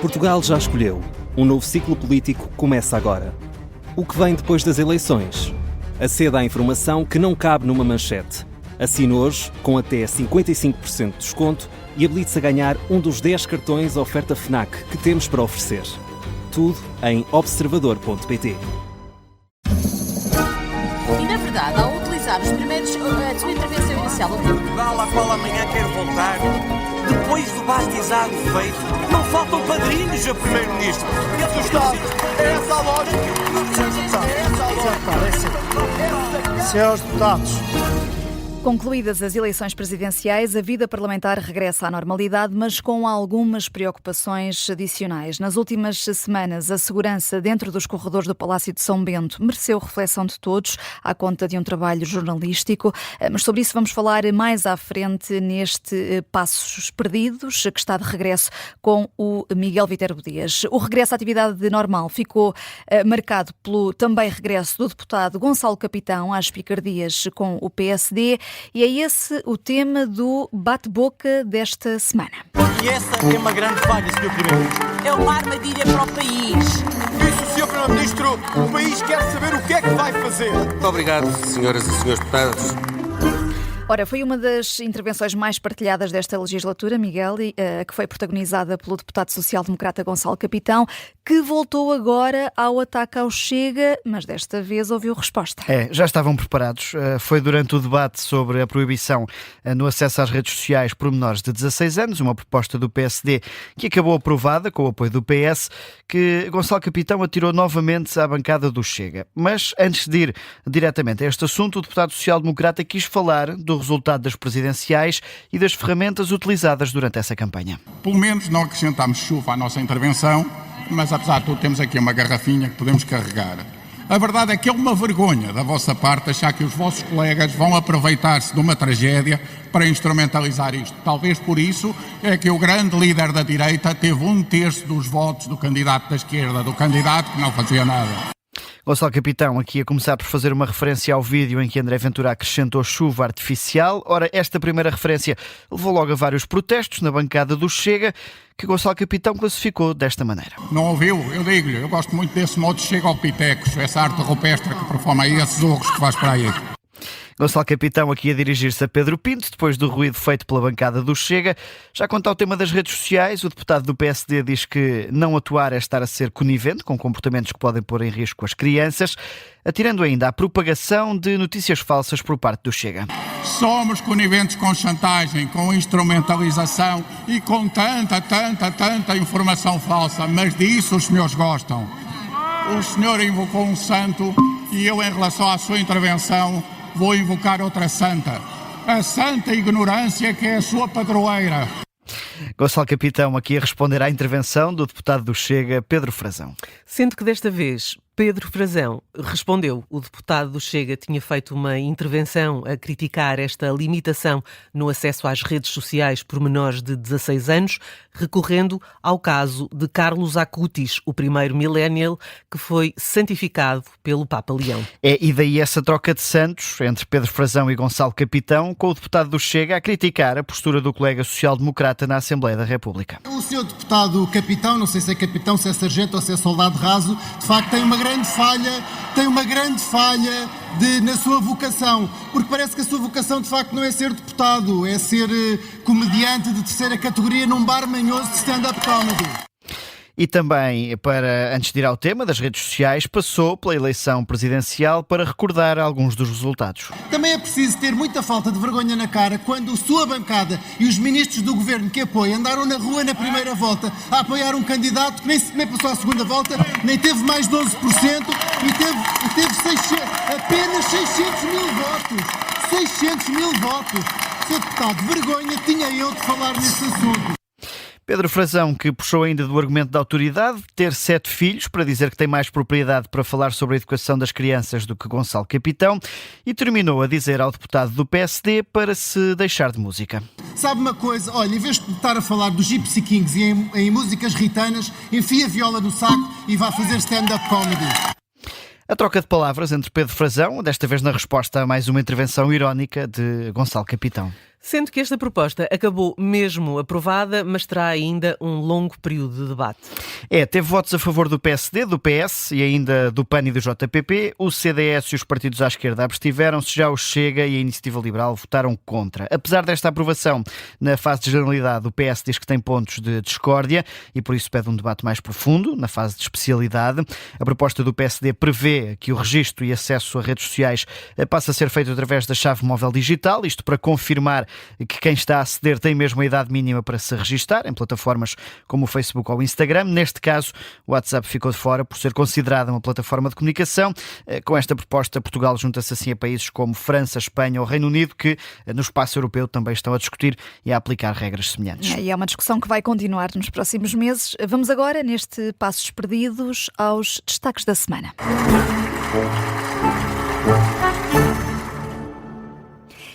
Portugal já escolheu. Um novo ciclo político começa agora. O que vem depois das eleições? Aceda à informação que não cabe numa manchete. Assine hoje, com até 55% de desconto, e habilite-se a ganhar um dos 10 cartões oferta FNAC que temos para oferecer. Tudo em observador.pt. E na verdade, ao utilizar os primeiros, a sua intervenção inicial, Portugal, à qual amanhã quer voltar, depois do bastizado feito, não faltam padrinhos a Primeiro-Ministro. É essa a lógica. Senhores deputados. Concluídas as eleições presidenciais, a vida parlamentar regressa à normalidade, mas com algumas preocupações adicionais. Nas últimas semanas, a segurança dentro dos corredores do Palácio de São Bento mereceu reflexão de todos, à conta de um trabalho jornalístico. Mas sobre isso vamos falar mais à frente neste Passos Perdidos, que está de regresso com o Miguel Viterbo Dias. O regresso à atividade normal ficou marcado pelo também regresso do deputado Gonçalo Capitão às picardias com o PSD. E é esse o tema do bate-boca desta semana. E essa é uma grande falha, Sr. Primeiro-Ministro. é uma armadilha para o país. Disse o Sr. Primeiro-Ministro, o país quer saber o que é que vai fazer. Muito obrigado, senhoras e senhores deputados. Ora, foi uma das intervenções mais partilhadas desta legislatura, Miguel, que foi protagonizada pelo deputado social-democrata Gonçalo Capitão, que voltou agora ao ataque ao Chega, mas desta vez ouviu resposta. Já estavam preparados. Foi durante o debate sobre a proibição no acesso às redes sociais por menores de 16 anos, uma proposta do PSD que acabou aprovada com o apoio do PS, que Gonçalo Capitão atirou novamente à bancada do Chega. Mas antes de ir diretamente a este assunto, o deputado social-democrata quis falar do resultado das presidenciais e das ferramentas utilizadas durante essa campanha. Pelo menos não acrescentámos chuva à nossa intervenção, mas apesar de tudo temos aqui uma garrafinha que podemos carregar. A verdade é que é uma vergonha da vossa parte achar que os vossos colegas vão aproveitar-se de uma tragédia para instrumentalizar isto. Talvez por isso é que o grande líder da direita teve 1/3 dos votos do candidato da esquerda, do candidato que não fazia nada. Gonçalo Capitão aqui a começar por fazer uma referência ao vídeo em que André Ventura acrescentou chuva artificial. Ora, esta primeira referência levou logo a vários protestos na bancada do Chega, que Gonçalo Capitão classificou desta maneira. Não ouviu? Eu digo-lhe, eu gosto muito desse modo Chega ao Pitecos, essa arte rupestre que performa aí esses urros que faz para aí. Gonçalo Capitão aqui a dirigir-se a Pedro Pinto, depois do ruído feito pela bancada do Chega. Já quanto ao tema das redes sociais, o deputado do PSD diz que não atuar é estar a ser conivente com comportamentos que podem pôr em risco as crianças, atirando ainda à propagação de notícias falsas por parte do Chega. Somos coniventes com chantagem, com instrumentalização e com tanta informação falsa, mas disso os senhores gostam. O senhor invocou um santo e eu, em relação à sua intervenção, vou invocar outra santa. A santa ignorância, que é a sua padroeira. Gonçalo Capitão aqui a responder à intervenção do deputado do Chega, Pedro Frazão. Sendo que desta vez Pedro Frazão respondeu. O deputado do Chega tinha feito uma intervenção a criticar esta limitação no acesso às redes sociais por menores de 16 anos, recorrendo ao caso de Carlos Acutis, o primeiro millennial que foi santificado pelo Papa Leão. E daí essa troca de santos entre Pedro Frazão e Gonçalo Capitão, com o deputado do Chega a criticar a postura do colega social-democrata na Assembleia da República. O senhor deputado Capitão, não sei se é capitão, se é sargento ou se é soldado raso, de facto tem uma grande falha na sua vocação, porque parece que a sua vocação de facto não é ser deputado, é ser comediante de terceira categoria num bar manhoso de stand-up comedy. E também, antes de ir ao tema das redes sociais, passou pela eleição presidencial para recordar alguns dos resultados. Também é preciso ter muita falta de vergonha na cara quando a sua bancada e os ministros do governo que apoiam andaram na rua na primeira volta a apoiar um candidato que nem passou à segunda volta, nem teve mais 12% e teve apenas 600 mil votos. 600 mil votos. Sr. Deputado, vergonha tinha eu de falar nesse assunto. Pedro Frazão, que puxou ainda do argumento da autoridade, ter 7 filhos, para dizer que tem mais propriedade para falar sobre a educação das crianças do que Gonçalo Capitão, e terminou a dizer ao deputado do PSD para se deixar de música. Sabe uma coisa? Olha, em vez de estar a falar dos Gypsy Kings e em músicas ritanas, enfia a viola no saco e vá fazer stand-up comedy. A troca de palavras entre Pedro Frazão, desta vez na resposta a mais uma intervenção irónica de Gonçalo Capitão. Sendo que esta proposta acabou mesmo aprovada, mas terá ainda um longo período de debate. Teve votos a favor do PSD, do PS e ainda do PAN e do JPP. O CDS e os partidos à esquerda abstiveram-se, já o Chega e a Iniciativa Liberal votaram contra. Apesar desta aprovação, na fase de generalidade, o PS diz que tem pontos de discórdia e por isso pede um debate mais profundo, na fase de especialidade. A proposta do PSD prevê que o registro e acesso a redes sociais passa a ser feito através da chave móvel digital, isto para confirmar que quem está a aceder tem mesmo a idade mínima para se registar em plataformas como o Facebook ou o Instagram. Neste caso, o WhatsApp ficou de fora por ser considerada uma plataforma de comunicação. Com esta proposta, Portugal junta-se assim a países como França, Espanha ou Reino Unido, que no espaço europeu também estão a discutir e a aplicar regras semelhantes. E é uma discussão que vai continuar nos próximos meses. Vamos agora, neste Passos Perdidos, aos destaques da semana.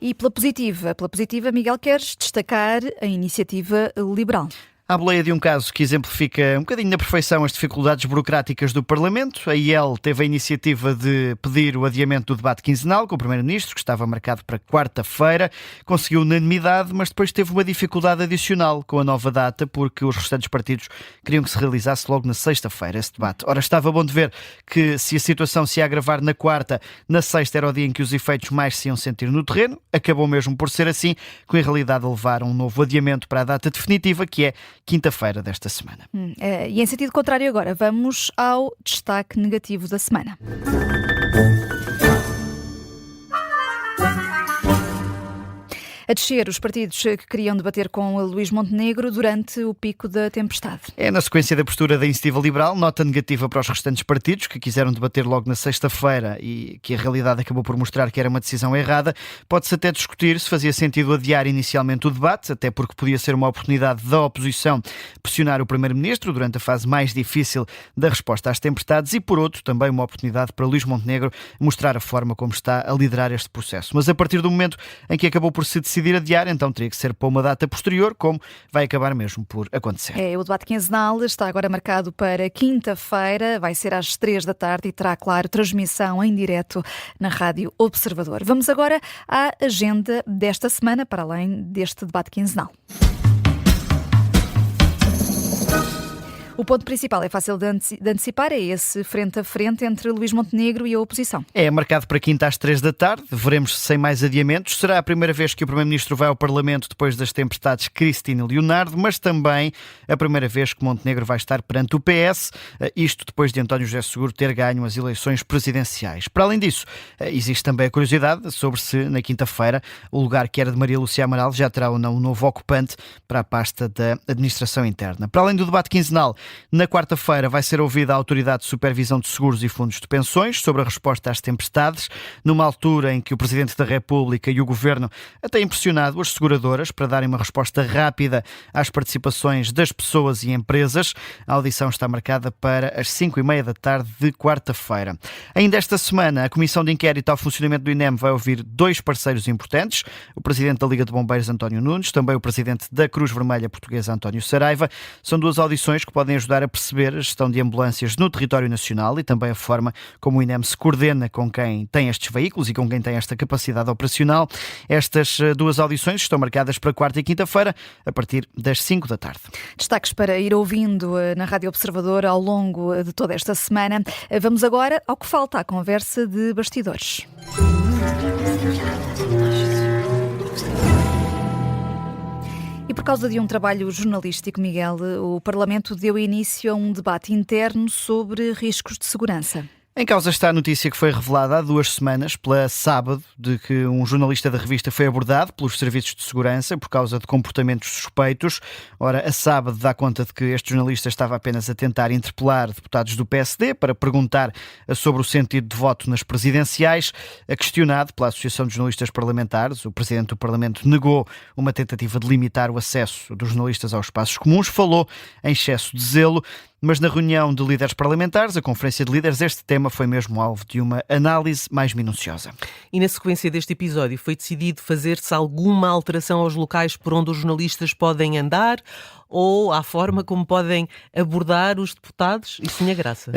E pela positiva, Miguel, queres destacar a Iniciativa Liberal? À boleia de um caso que exemplifica um bocadinho na perfeição as dificuldades burocráticas do Parlamento, a IEL teve a iniciativa de pedir o adiamento do debate quinzenal com o Primeiro-Ministro, que estava marcado para quarta-feira. Conseguiu unanimidade, mas depois teve uma dificuldade adicional com a nova data, porque os restantes partidos queriam que se realizasse logo na sexta-feira esse debate. Ora, estava bom de ver que se a situação se ia agravar na quarta, na sexta era o dia em que os efeitos mais se iam sentir no terreno. Acabou mesmo por ser assim, com em realidade levar um novo adiamento para a data definitiva, que é quinta-feira desta semana. E em sentido contrário agora, vamos ao destaque negativo da semana. A descer, os partidos que queriam debater com Luís Montenegro durante o pico da tempestade. Na sequência da postura da Iniciativa Liberal, nota negativa para os restantes partidos que quiseram debater logo na sexta-feira e que a realidade acabou por mostrar que era uma decisão errada. Pode-se até discutir se fazia sentido adiar inicialmente o debate, até porque podia ser uma oportunidade da oposição pressionar o Primeiro-Ministro durante a fase mais difícil da resposta às tempestades e, por outro, também uma oportunidade para Luís Montenegro mostrar a forma como está a liderar este processo. Mas a partir do momento em que acabou por se decidir adiar, então teria que ser para uma data posterior, como vai acabar mesmo por acontecer. O debate quinzenal está agora marcado para quinta-feira, vai ser às 3 da tarde e terá, claro, transmissão em direto na Rádio Observador. Vamos agora à agenda desta semana, para além deste debate quinzenal. O ponto principal é fácil de antecipar, é esse frente a frente entre Luís Montenegro e a oposição. É marcado para quinta às 3 da tarde, veremos sem mais adiamentos. Será a primeira vez que o Primeiro-Ministro vai ao Parlamento depois das tempestades Cristina e Leonardo, mas também a primeira vez que Montenegro vai estar perante o PS, isto depois de António José Seguro ter ganho as eleições presidenciais. Para além disso, existe também a curiosidade sobre se, na quinta-feira, o lugar que era de Maria Lúcia Amaral já terá ou não um novo ocupante para a pasta da Administração Interna. Para além do debate quinzenal, na quarta-feira vai ser ouvida a Autoridade de Supervisão de Seguros e Fundos de Pensões sobre a resposta às tempestades, numa altura em que o Presidente da República e o Governo têm pressionado as seguradoras para darem uma resposta rápida às participações das pessoas e empresas. A audição está marcada para as 5h30 da tarde de quarta-feira. Ainda esta semana, a Comissão de Inquérito ao Funcionamento do INEM vai ouvir dois parceiros importantes, o Presidente da Liga de Bombeiros, António Nunes, também o Presidente da Cruz Vermelha Portuguesa, António Saraiva. São duas audições que podem ajudar a perceber a gestão de ambulâncias no território nacional e também a forma como o INEM se coordena com quem tem estes veículos e com quem tem esta capacidade operacional. Estas duas audições estão marcadas para quarta e quinta-feira, a partir das 5 da tarde. Destaques para ir ouvindo na Rádio Observador ao longo de toda esta semana. Vamos agora ao que falta, à conversa de bastidores. E por causa de um trabalho jornalístico, Miguel, o Parlamento deu início a um debate interno sobre riscos de segurança. Em causa está a notícia que foi revelada há 2 semanas, pela Sábado, de que um jornalista da revista foi abordado pelos serviços de segurança por causa de comportamentos suspeitos. Ora, a Sábado dá conta de que este jornalista estava apenas a tentar interpelar deputados do PSD para perguntar sobre o sentido de voto nas presidenciais. Questionado pela Associação de Jornalistas Parlamentares, o Presidente do Parlamento negou uma tentativa de limitar o acesso dos jornalistas aos espaços comuns, falou em excesso de zelo. Mas na reunião de líderes parlamentares, a Conferência de Líderes, este tema foi mesmo alvo de uma análise mais minuciosa. E na sequência deste episódio foi decidido fazer-se alguma alteração aos locais por onde os jornalistas podem andar ou à forma como podem abordar os deputados? Isso tinha graça.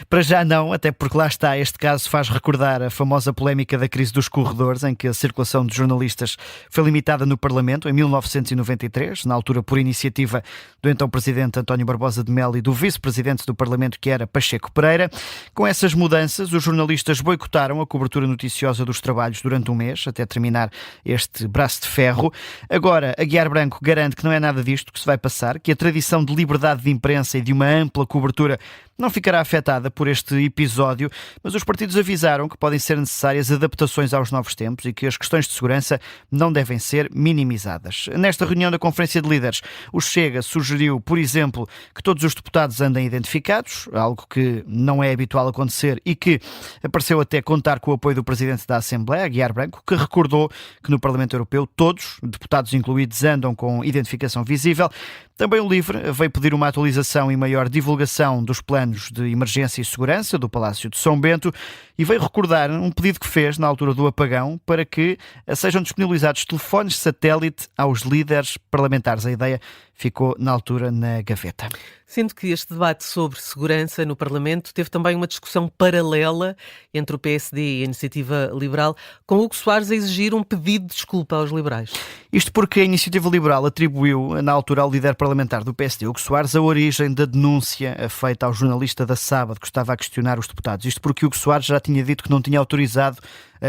Para já não, até porque lá está, este caso faz recordar a famosa polémica da crise dos corredores, em que a circulação de jornalistas foi limitada no Parlamento em 1993, na altura por iniciativa do então Presidente António Barbosa de Melo e do Vice-Presidente do Parlamento, que era Pacheco Pereira. Com essas mudanças, os jornalistas boicotaram a cobertura noticiosa dos trabalhos durante um mês, até terminar este braço de ferro. Agora, Aguiar Branco garante que não é nada disto que se vai passar, que a tradição de liberdade de imprensa e de uma ampla cobertura não ficará afetada por este episódio, mas os partidos avisaram que podem ser necessárias adaptações aos novos tempos e que as questões de segurança não devem ser minimizadas. Nesta reunião da Conferência de Líderes, o Chega sugeriu, por exemplo, que todos os deputados andem identificados, algo que não é habitual acontecer e que pareceu até contar com o apoio do Presidente da Assembleia, Aguiar Branco, que recordou que no Parlamento Europeu todos, deputados incluídos, andam com identificação visível. Também o LIVRE veio pedir uma atualização e maior divulgação dos planos de emergência e segurança do Palácio de São Bento e veio recordar um pedido que fez na altura do apagão para que sejam disponibilizados telefones satélite aos líderes parlamentares. A ideia ficou na altura na gaveta. Sendo que este debate sobre segurança no Parlamento teve também uma discussão paralela entre o PSD e a Iniciativa Liberal, com Hugo Soares a exigir um pedido de desculpa aos liberais. Isto porque a Iniciativa Liberal atribuiu, na altura ao líder parlamentar do PSD, Hugo Soares, a origem da denúncia feita ao jornalista da Sábado, que estava a questionar os deputados. Isto porque Hugo Soares já tinha dito que não tinha autorizado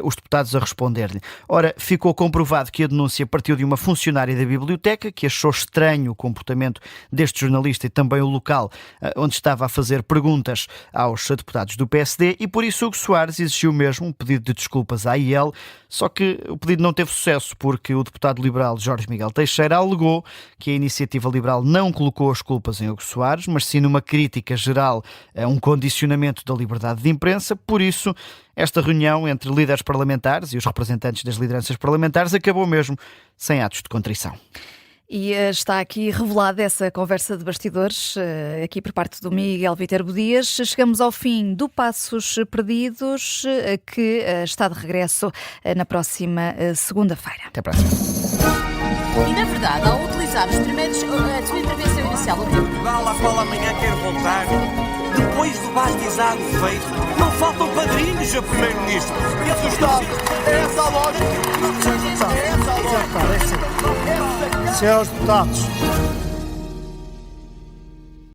os deputados a responder-lhe. Ora, ficou comprovado que a denúncia partiu de uma funcionária da biblioteca que achou estranho o comportamento deste jornalista e também o local onde estava a fazer perguntas aos deputados do PSD e por isso Hugo Soares exigiu mesmo um pedido de desculpas à IEL, só que o pedido não teve sucesso porque o deputado liberal Jorge Miguel Teixeira alegou que a Iniciativa Liberal não colocou as culpas em Hugo Soares, mas sim numa crítica geral a um condicionamento da liberdade de imprensa. Por isso, esta reunião entre líderes parlamentares e os representantes das lideranças parlamentares acabou mesmo sem atos de contrição. E está aqui revelada essa conversa de bastidores, aqui por parte do Miguel Viterbo Dias. Chegamos ao fim do Passos Perdidos, que está de regresso na próxima segunda-feira. Até a próxima. E na verdade, ao utilizar os primeiros, a sua intervenção inicial, o Portugal, à qual amanhã quero voltar, depois do batizado feito, não faltam padrinhos a primeiro-ministro. É essa a lógica. É essa a lógica. Senhores deputados,